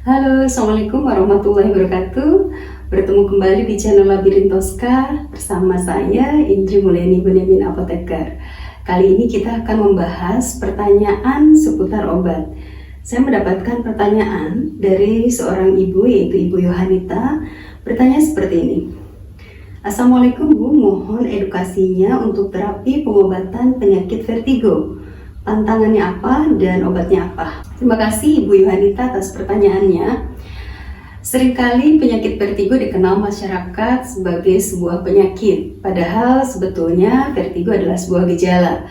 Halo, Assalamualaikum warahmatullahi wabarakatuh. Bertemu kembali di channel Labirin Tosca bersama saya, Indri Mulyani Benyamin Apoteker. Kali ini kita akan membahas pertanyaan seputar obat. Saya mendapatkan pertanyaan dari seorang ibu, yaitu Ibu Yohanita. Bertanya seperti ini. Assalamualaikum Bu, mohon edukasinya untuk terapi pengobatan penyakit vertigo. Tantangannya apa dan obatnya apa? Terima kasih Ibu Yohanita atas pertanyaannya. Seringkali penyakit vertigo dikenal masyarakat sebagai sebuah penyakit, padahal sebetulnya vertigo adalah sebuah gejala.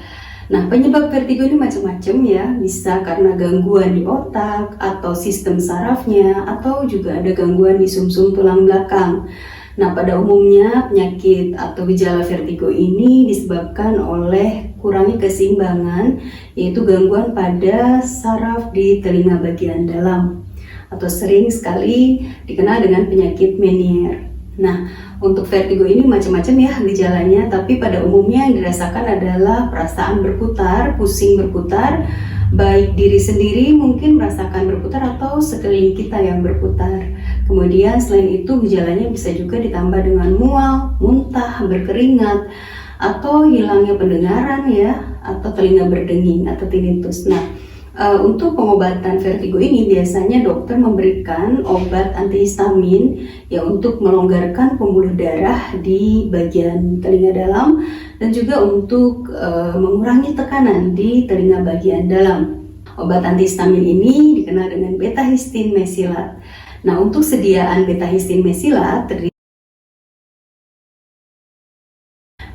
Nah, penyebab vertigo ini macam-macam ya, bisa karena gangguan di otak atau sistem sarafnya, atau juga ada gangguan di sumsum tulang belakang. Nah, pada umumnya penyakit atau gejala vertigo ini disebabkan oleh kurangnya keseimbangan, yaitu gangguan pada saraf di telinga bagian dalam, atau sering sekali dikenal dengan penyakit Meniere. Nah, untuk vertigo ini macam-macam ya gejalanya, tapi pada umumnya yang dirasakan adalah perasaan berputar, pusing berputar, baik diri sendiri mungkin merasakan berputar atau sekeliling kita yang berputar. Kemudian selain itu gejalanya bisa juga ditambah dengan mual, muntah, berkeringat, atau hilangnya pendengaran ya, atau telinga berdenging atau tinnitus. Nah, untuk pengobatan vertigo ini biasanya dokter memberikan obat antihistamin ya untuk melonggarkan pembuluh darah di bagian telinga dalam dan juga untuk mengurangi tekanan di telinga bagian dalam. Obat antihistamin ini dikenal dengan beta-histin mesilat. Nah, untuk sediaan beta-histin mesilat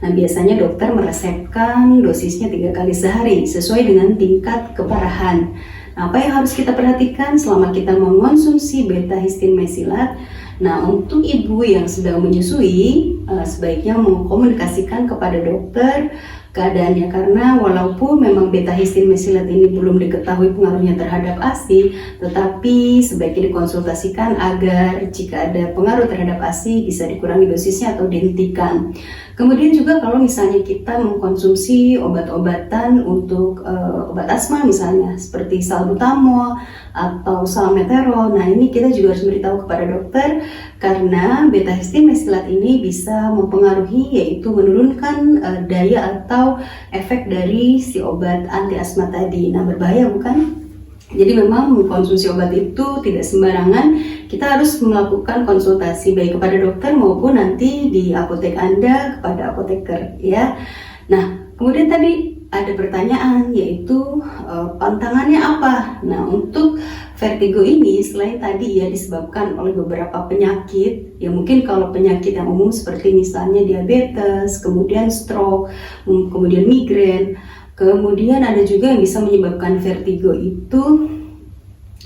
biasanya dokter meresepkan dosisnya 3 kali sehari sesuai dengan tingkat keparahan. Nah, apa yang harus kita perhatikan selama kita mengonsumsi beta-histin mesilat? Nah, untuk ibu yang sedang menyusui, sebaiknya mengkomunikasikan kepada dokter keadaannya, karena walaupun memang beta-histin mesilat ini belum diketahui pengaruhnya terhadap ASI, tetapi sebaiknya dikonsultasikan agar jika ada pengaruh terhadap ASI bisa dikurangi dosisnya atau dihentikan. Kemudian juga kalau misalnya kita mengkonsumsi obat-obatan untuk obat asma misalnya seperti salbutamol atau salmeterol, nah ini kita juga harus memberitahu kepada dokter karena beta-histin mesilat ini bisa mempengaruhi, yaitu menurunkan daya atau efek dari si obat anti asma tadi. Nah, berbahaya bukan? Jadi memang mengkonsumsi obat itu tidak sembarangan, kita harus melakukan konsultasi baik kepada dokter maupun nanti di apotek Anda kepada apoteker ya. Nah, kemudian tadi ada pertanyaan, yaitu pantangannya apa? Nah, untuk vertigo ini selain tadi ya disebabkan oleh beberapa penyakit, ya mungkin kalau penyakit yang umum seperti misalnya diabetes, kemudian stroke, kemudian migrain, kemudian ada juga yang bisa menyebabkan vertigo itu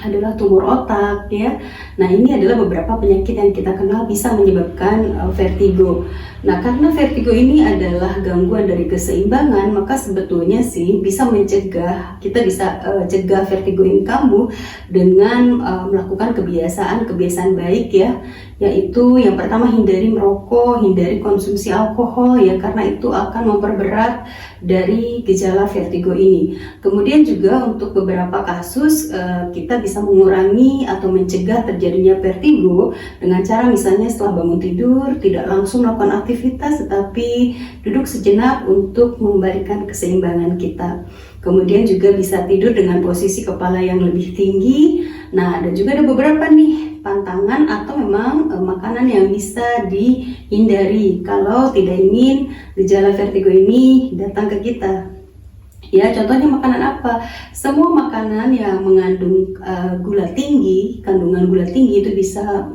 adalah tumor otak ya. Nah, ini adalah beberapa penyakit yang kita kenal bisa menyebabkan vertigo. Nah, karena vertigo ini adalah gangguan dari keseimbangan, maka sebetulnya sih bisa mencegah, kita bisa cegah vertigo ini kambuh dengan melakukan kebiasaan baik ya, yaitu yang pertama hindari merokok, hindari konsumsi alkohol ya, karena itu akan memperberat dari gejala vertigo ini. Kemudian juga untuk beberapa kasus kita bisa mengurangi atau mencegah terjadinya vertigo dengan cara misalnya setelah bangun tidur tidak langsung melakukan aktivitas, tetapi duduk sejenak untuk membalikan keseimbangan kita. Kemudian juga bisa tidur dengan posisi kepala yang lebih tinggi. Nah, dan juga ada beberapa nih pantangan atau memang makanan yang bisa dihindari kalau tidak ingin gejala vertigo ini datang ke kita. Ya, contohnya makanan apa? Semua makanan yang mengandung gula tinggi, kandungan gula tinggi itu bisa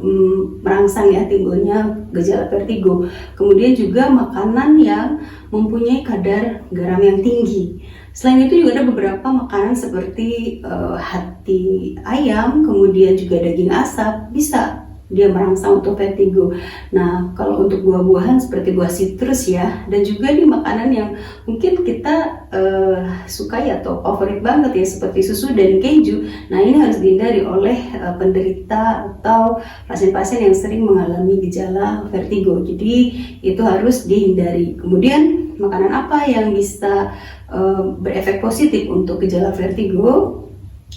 merangsang ya timbulnya gejala vertigo. Kemudian juga makanan yang mempunyai kadar garam yang tinggi. Selain itu juga ada beberapa makanan seperti hati ayam, kemudian juga daging asap, bisa dia merangsang untuk vertigo. Nah, kalau untuk buah-buahan seperti buah sitrus ya, dan juga di makanan yang mungkin kita sukai atau favorit banget ya seperti susu dan keju. Nah, ini harus dihindari oleh penderita atau pasien-pasien yang sering mengalami gejala vertigo. Jadi itu harus dihindari. Kemudian makanan apa yang bisa berefek positif untuk gejala vertigo?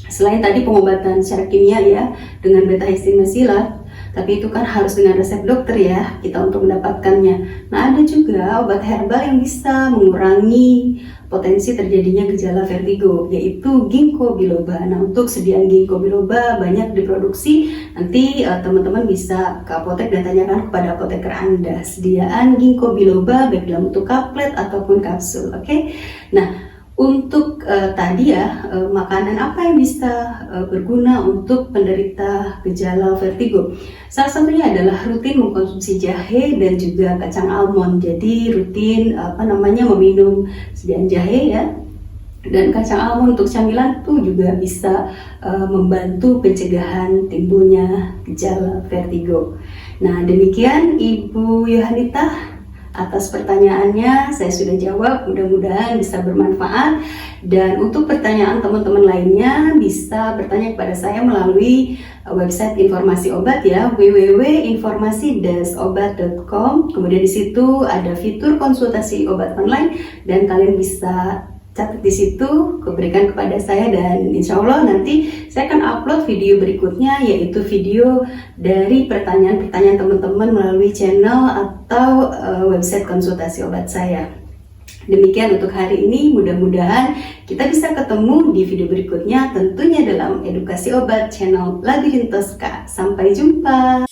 Selain tadi pengobatan secara kimia ya dengan beta-histin mesilat, tapi itu kan harus dengan resep dokter ya kita untuk mendapatkannya. Nah, ada juga obat herbal yang bisa mengurangi potensi terjadinya gejala vertigo, yaitu ginkgo biloba. Nah, untuk sediaan ginkgo biloba banyak diproduksi. Nanti teman-teman bisa ke apotek dan tanyakan kepada apoteker Anda sediaan ginkgo biloba baik dalam bentuk kaplet ataupun kapsul. Oke? Nah, untuk tadi ya, makanan apa yang bisa berguna untuk penderita gejala vertigo? Salah satunya adalah rutin mengkonsumsi jahe dan juga kacang almond. Jadi rutin meminum sediaan jahe ya dan kacang almond untuk camilan tuh juga bisa membantu pencegahan timbulnya gejala vertigo. Nah, demikian Ibu Yohanita atas pertanyaannya. Saya sudah jawab, mudah-mudahan bisa bermanfaat. Dan untuk pertanyaan teman-teman lainnya bisa bertanya kepada saya melalui website informasi obat ya, www.informasi-obat.com. Kemudian di situ ada fitur konsultasi obat online dan kalian bisa catat di situ, berikan kepada saya, dan insya Allah nanti saya akan upload video berikutnya, yaitu video dari pertanyaan-pertanyaan teman-teman melalui channel atau website konsultasi obat saya. Demikian untuk hari ini, mudah-mudahan kita bisa ketemu di video berikutnya, tentunya dalam edukasi obat channel Lagu Juntoska. Sampai jumpa.